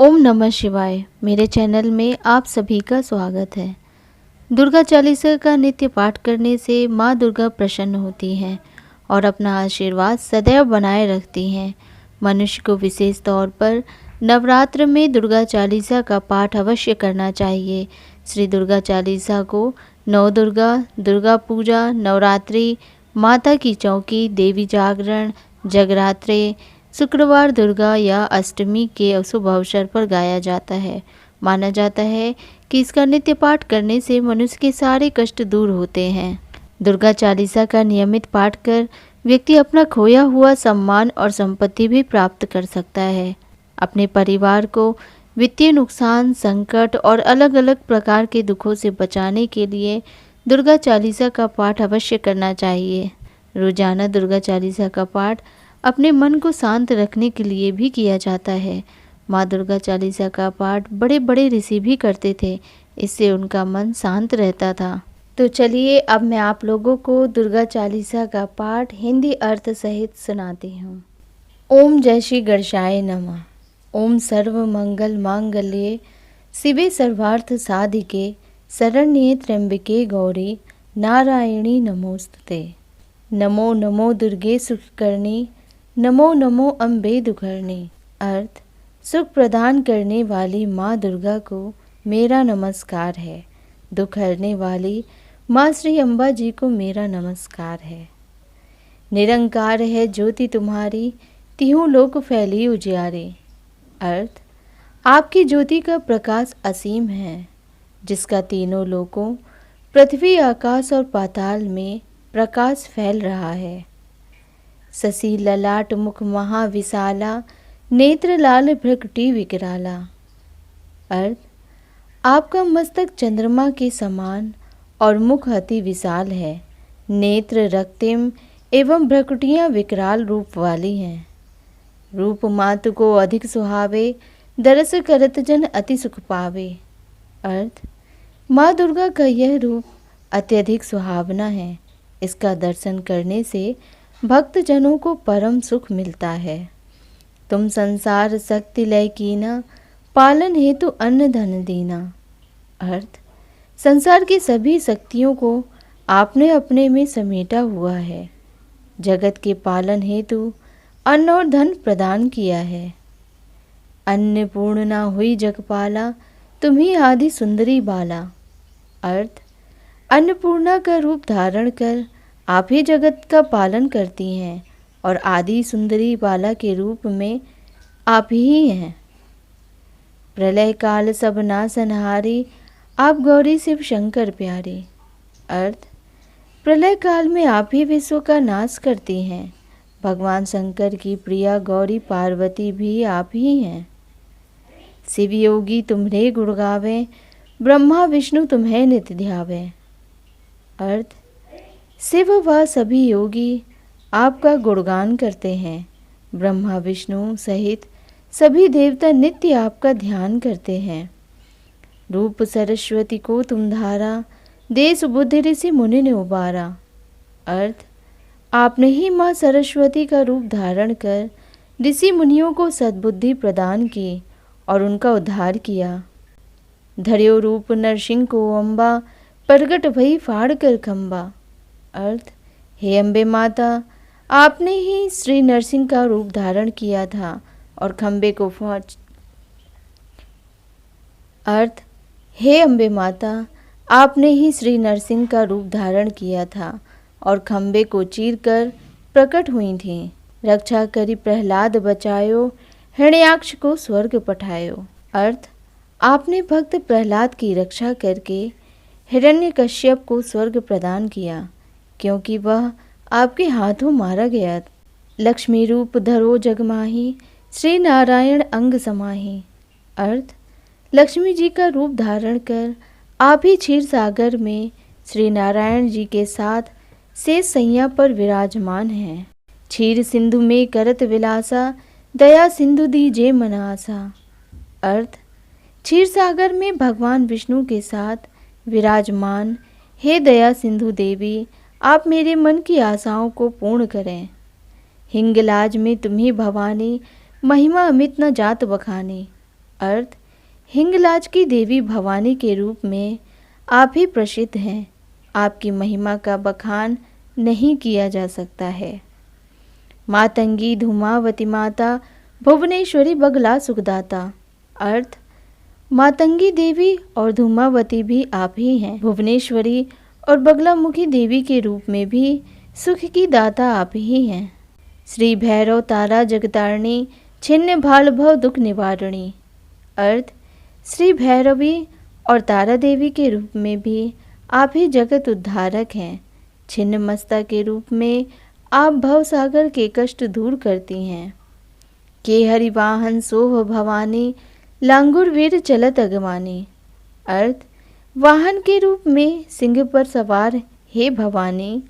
ओम नमः शिवाय। मेरे चैनल में आप सभी का स्वागत है। दुर्गा चालीसा का नित्य पाठ करने से माँ दुर्गा प्रसन्न होती हैं और अपना आशीर्वाद सदैव बनाए रखती हैं। मनुष्य को विशेष तौर पर नवरात्र में दुर्गा चालीसा का पाठ अवश्य करना चाहिए। श्री दुर्गा चालीसा को नवदुर्गा, दुर्गा पूजा, नवरात्रि, माता की चौकी, देवी जागरण, जगरात्रे, शुक्रवार दुर्गा या अष्टमी के शुभ अवसर पर गाया जाता है। माना जाता है कि इसका नित्य पाठ करने से मनुष्य के सारे कष्ट दूर होते हैं। दुर्गा चालीसा का नियमित पाठ कर व्यक्ति अपना खोया हुआ सम्मान और संपत्ति भी प्राप्त कर सकता है। अपने परिवार को वित्तीय नुकसान, संकट और अलग अलग प्रकार के दुखों से बचाने के लिए दुर्गा चालीसा का पाठ अवश्य करना चाहिए। रोजाना दुर्गा चालीसा का पाठ अपने मन को शांत रखने के लिए भी किया जाता है। माँ दुर्गा चालीसा का पाठ बड़े बड़े ऋषि भी करते थे, इससे उनका मन शांत रहता था। तो चलिए अब मैं आप लोगों को दुर्गा चालीसा का पाठ हिंदी अर्थ सहित सुनाती हूँ। ओम जय श्री गणेशाय नमः। ओम सर्व मंगल मांगल्ये शिवे सर्वार्थ साधिके शरण्ये त्र्यंबके गौरी नारायणी नमोस्तुते। नमो नमो दुर्गे सुखकर्णी, नमो नमो अम्बे दुखहरणी। अर्थ, सुख प्रदान करने वाली माँ दुर्गा को मेरा नमस्कार है। दुख हरने वाली माँ श्री अम्बा जी को मेरा नमस्कार है। निरंकार है ज्योति तुम्हारी, तिहु लोक फैली उजियारे। अर्थ, आपकी ज्योति का प्रकाश असीम है, जिसका तीनों लोकों पृथ्वी, आकाश और पाताल में प्रकाश फैल रहा है। शशि ललाट मुख महाविशाला, नेत्र लाल भ्रकुटी विकराला। अर्थ, आपका मस्तक चंद्रमा के समान और मुख अति विशाल है। नेत्र रक्तिम एवं भ्रकुटियाँ विकराल रूप वाली हैं। रूप मातु को अधिक सुहावे, दरस करत जन अति सुख पावे। अर्थ, माँ दुर्गा का यह रूप अत्यधिक सुहावना है। इसका दर्शन करने से भक्त जनों को परम सुख मिलता है। तुम संसार शक्ति लय कीना, पालन हेतु अन्न धन दीना। अर्थ, संसार की सभी शक्तियों को आपने अपने में समेटा हुआ है। जगत के पालन हेतु अन्न और धन प्रदान किया है। अन्नपूर्णा हुई जगपाला, तुम्ही आदि सुंदरी बाला। अर्थ, अन्नपूर्णा का रूप धारण कर आप ही जगत का पालन करती हैं और आदि सुंदरी बाला के रूप में आप ही हैं। प्रलय काल सब नासनहारी, आप गौरी शिव शंकर प्यारे। अर्थ, प्रलय काल में आप ही विश्व का नाश करती हैं। भगवान शंकर की प्रिया गौरी पार्वती भी आप ही हैं। शिव योगी तुम्हारे गुण गावें, ब्रह्मा विष्णु तुम्हें नित्य ध्यावें। अर्थ, शिव व सभी योगी आपका गुणगान करते हैं। ब्रह्मा विष्णु सहित सभी देवता नित्य आपका ध्यान करते हैं। रूप सरस्वती को तुम धारा, देश बुद्धि ऋषि मुनि ने उबारा। अर्थ, आपने ही माँ सरस्वती का रूप धारण कर ऋषि मुनियों को सद्बुद्धि प्रदान की और उनका उद्धार किया। धर्यो रूप नरसिंह को अम्बा, प्रगट भई फाड़ कर खम्बा। अर्थ, हे अम्बे माता, आपने ही श्री नरसिंह का रूप धारण किया था और खम्बे को अर्थ, हे अम्बे माता, आपने ही श्री नरसिंह का रूप धारण किया था और खम्बे को चीर कर प्रकट हुई थीं। रक्षा करी प्रहलाद बचायो, हिरण्याक्ष को स्वर्ग पठायो। अर्थ, आपने भक्त प्रहलाद की रक्षा करके हिरण्यकश्यप को स्वर्ग प्रदान किया, क्योंकि वह आपके हाथों मारा गया। लक्ष्मी रूप धरो जगमाही, श्री नारायण अंग समाही। अर्थ, लक्ष्मी जी का रूप धारण कर आप ही क्षीर सागर में श्री नारायण जी के साथ शेष सैया पर विराजमान हैं। क्षीर सिंधु में करत विलासा, दया सिंधु दीजे मनासा। अर्थ, क्षीर सागर में भगवान विष्णु के साथ विराजमान हे दया सिंधु देवी, आप मेरे मन की आशाओं को पूर्ण करें। हिंगलाज में तुम्ही भवानी, महिमा अमित न जात बखानी। अर्थ, हिंगलाज की देवी भवानी के रूप में आप ही प्रसिद्ध हैं। आपकी महिमा का बखान नहीं किया जा सकता है। मातंगी धूमावती माता, भुवनेश्वरी बगला सुखदाता। अर्थ, मातंगी देवी और धूमावती भी आप ही हैं। भुवनेश्वरी और बगलामुखी देवी के रूप में भी सुख की दाता आप ही हैं। श्री भैरव तारा जगतारिणी, छिन्न भाल भव दुख निवारणी। अर्थ, श्री भैरवी और तारा देवी के रूप में भी आप ही जगत उद्धारक हैं। छिन्न मस्ता के रूप में आप भव सागर के कष्ट दूर करती हैं। के हरि वाहन सोह भवानी, लांगुर वीर चलत अगवानी। अर्थ, वाहन के रूप में सिंह पर सवार हे भवानी,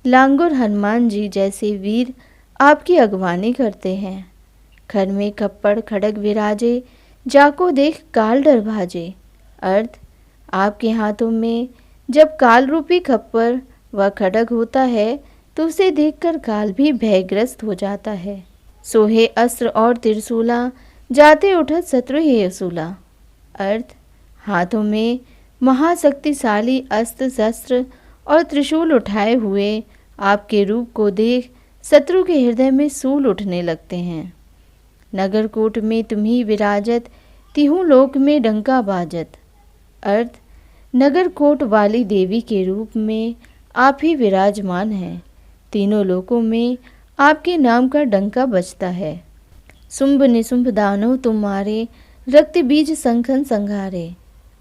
लांगुर हनुमान जी जैसे वीर आपकी अगवानी करते हैं। खर में खप्पड़ खड़ग विराजे, जाको देख काल डर भाजे। अर्थ, आपके हाथों में जब काल रूपी खप्पर व खड़ग होता है तो उसे देखकर काल भी भयग्रस्त हो जाता है। सोहे अस्त्र और त्रिशूला, जाते उठत शत्रु हे असूला। अर्थ, हाथों में महाशक्तिशाली अस्त्र शस्त्र और त्रिशूल उठाए हुए आपके रूप को देख शत्रु के हृदय में सूल उठने लगते हैं। नगरकोट में तुम्ही विराजत, तिहु लोक में डंका बाजत। अर्थ, नगरकोट वाली देवी के रूप में आप ही विराजमान हैं। तीनों लोकों में आपके नाम का डंका बजता है। शुंभ निशुंभ दानव तुम्हारे, रक्त बीज संखन संघारे।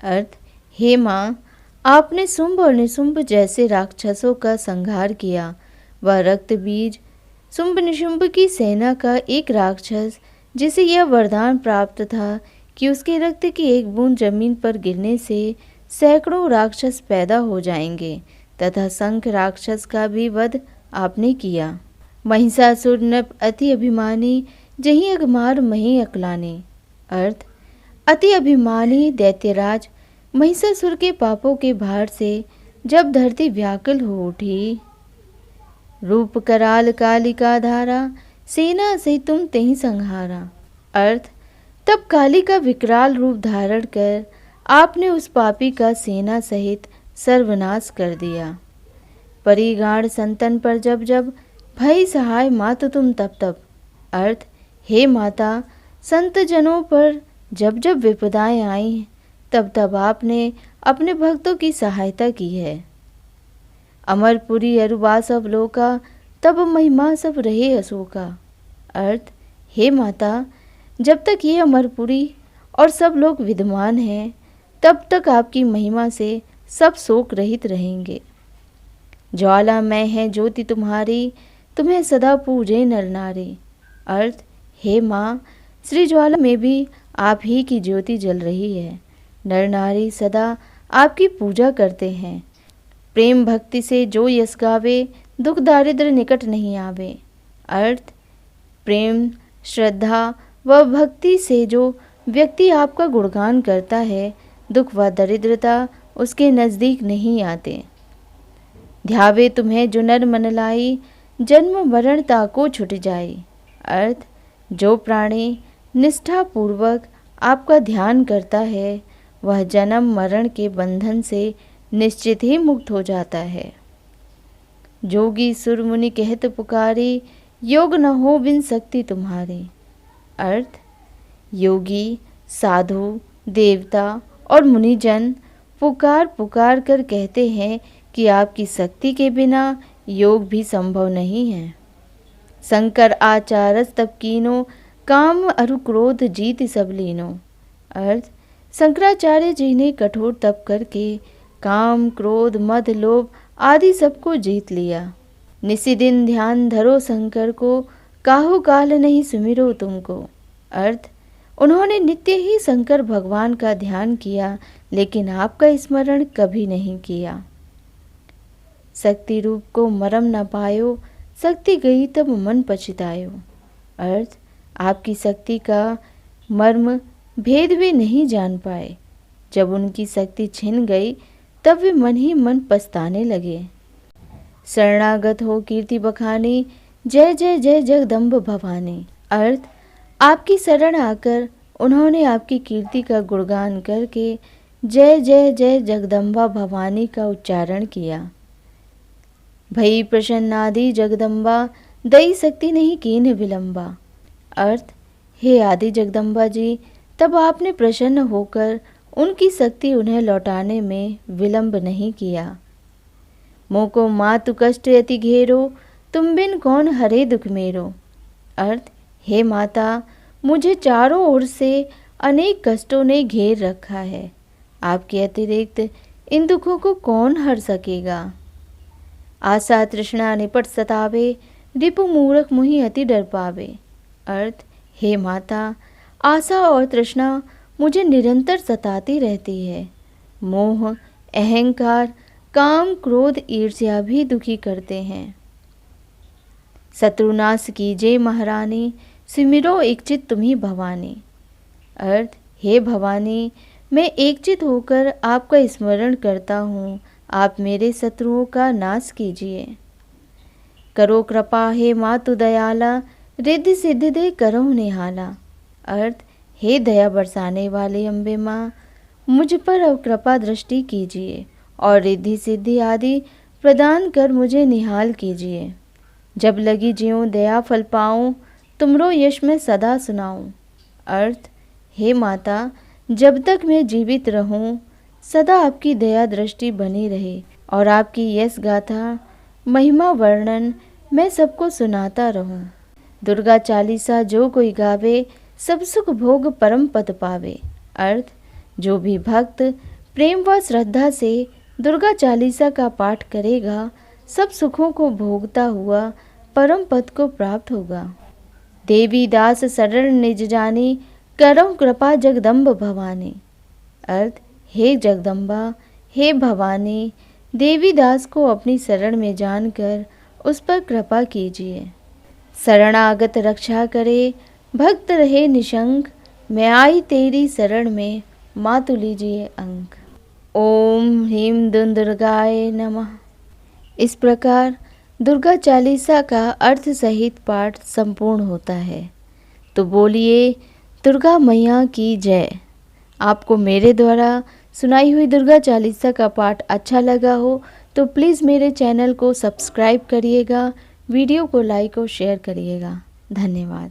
अर्थ, हे माँ, आपने शुंभ और निशुंभ जैसे राक्षसों का संहार किया। वह रक्त बीज शुंभ निशुंभ की सेना का एक राक्षस, जिसे यह वरदान प्राप्त था कि उसके रक्त की एक बूंद जमीन पर गिरने से सैकड़ों राक्षस पैदा हो जाएंगे, तथा शंख राक्षस का भी वध आपने किया। महिषासुर नृप अति अभिमानी, जहीं अगमार मही अकलाने। अर्थ, अति अभिमानी दैत्यराज महिषासुर के पापों के भार से जब धरती व्याकुल हो उठी, रूप कराल कालिका धारा, सेना से तुम तेहि संहारा। अर्थ, तब काली का विकराल रूप धारण कर आपने उस पापी का सेना सहित सर्वनाश कर दिया। परिगाण संतन पर जब जब भई सहाय मात तुम तब तब। अर्थ, हे माता, संत जनों पर जब जब विपदाएं आई तब तब आपने अपने भक्तों की सहायता की है। अमरपुरी अरुबा सब लोका, तब महिमा सब रहे अशोका। अर्थ, हे माता, जब तक ये अमरपुरी और सब लोग विद्यमान हैं तब तक आपकी महिमा से सब शोक रहित रहेंगे। ज्वाला मैं है ज्योति तुम्हारी, तुम्हें सदा पूजे नर नारी। अर्थ, हे माँ, श्री ज्वाला में भी आप ही की ज्योति जल रही है। नर नारी सदा आपकी पूजा करते हैं। प्रेम भक्ति से जो यश गावे, दुख दारिद्र निकट नहीं आवे। अर्थ, प्रेम श्रद्धा व भक्ति से जो व्यक्ति आपका गुणगान करता है, दुख व दरिद्रता उसके नज़दीक नहीं आते। ध्यावे तुम्हें जो नर मन लाई, जन्म मरण ताको छुट जाए। अर्थ, जो प्राणी निष्ठापूर्वक आपका ध्यान करता है वह जन्म मरण के बंधन से निश्चित ही मुक्त हो जाता है। जोगी सुर मुनि कहत पुकारी, योग न हो बिन शक्ति तुम्हारी। अर्थ, योगी साधु देवता और मुनिजन पुकार पुकार कर कहते हैं कि आपकी शक्ति के बिना योग भी संभव नहीं है। शंकर आचारस तब कीनो, काम अरु क्रोध जीत सब लीनो। अर्थ, शंकराचार्य जी ने कठोर तप करके काम क्रोध मद लोभ आदि सबको जीत लिया। निशिदिन ध्यान धरो शंकर को, काहू काल नहीं सुमिरो तुमको। अर्थ, उन्होंने नित्य ही शंकर भगवान का ध्यान किया, लेकिन आपका स्मरण कभी नहीं किया। शक्ति रूप को मरम न पायो, शक्ति गई तब मन पछतायो। अर्थ, आपकी शक्ति का मर्म भेद भी नहीं जान पाए। जब उनकी शक्ति छिन गई तब वे मन ही मन पछताने लगे। शरणागत हो कीर्ति बखानी, जय जय जय जगदम्ब भवानी। अर्थ, आपकी शरण आकर उन्होंने आपकी कीर्ति का गुणगान करके जय जय जय जगदम्बा भवानी का उच्चारण किया। भई प्रसन्नादि जगदम्बा दई शक्ति नहीं कीन्ह विलंबा। अर्थ, हे आदि जगदम्बा जी, तब आपने प्रसन्न होकर उनकी शक्ति उन्हें लौटाने में विलंब नहीं किया। मोको मातु कष्ट यति घेरो, तुम बिन कौन हरे दुख मेरो। अर्थ, हे माता, मुझे चारों ओर से अनेक कष्टों ने घेर रखा है। आपके अतिरिक्त इन दुखों को कौन हर सकेगा। आशा तृष्णा निपट सतावे, रिपु मूर्ख मुहि अति डर पावे। अर्थ, हे माता, आशा और तृष्णा मुझे निरंतर सताती रहती है। मोह, अहंकार, काम, क्रोध, ईर्ष्या भी दुखी करते हैं। शत्रुनाश कीजे महारानी, सिमिरो एकचित तुम्ही भवानी। अर्थ, हे भवानी, मैं एकचित होकर आपका स्मरण करता हूँ, आप मेरे शत्रुओं का नाश कीजिए। करो कृपा हे मातु दयाला, रिद्धि सिद्धि दे करहु निहाला। अर्थ, हे दया बरसाने वाली अम्बे माँ, मुझ पर अब कृपा दृष्टि कीजिए और रिद्धि सिद्धि आदि प्रदान कर मुझे निहाल कीजिए। जब लगी ज्यों दया फल पाऊँ, तुमरो यश मैं सदा सुनाऊँ। अर्थ, हे माता, जब तक मैं जीवित रहूँ, सदा आपकी दया दृष्टि बनी रहे और आपकी यश गाथा महिमा वर्णन मैं सबको सुनाता रहूँ। दुर्गा चालीसा जो कोई गावे, सब सुख भोग परम पद पावे। अर्थ, जो भी भक्त प्रेम व श्रद्धा से दुर्गा चालीसा का पाठ करेगा, सब सुखों को भोगता हुआ परम पद को प्राप्त होगा। देवी दास शरण निज जानी, करहु कृपा जगदम्ब भवानी। अर्थ, हे जगदम्बा, हे भवानी, देवी दास को अपनी शरण में जानकर उस पर कृपा कीजिए। शरणागत रक्षा करे, भक्त रहे निशंक, मैं आई तेरी शरण में, मातु लीजिए अंक। ओम ह्रीं दुर्गाय नमः। इस प्रकार दुर्गा चालीसा का अर्थ सहित पाठ संपूर्ण होता है। तो बोलिए दुर्गा मैया की जय। आपको मेरे द्वारा सुनाई हुई दुर्गा चालीसा का पाठ अच्छा लगा हो तो प्लीज़ मेरे चैनल को सब्सक्राइब करिएगा, वीडियो को लाइक और शेयर करिएगा। धन्यवाद।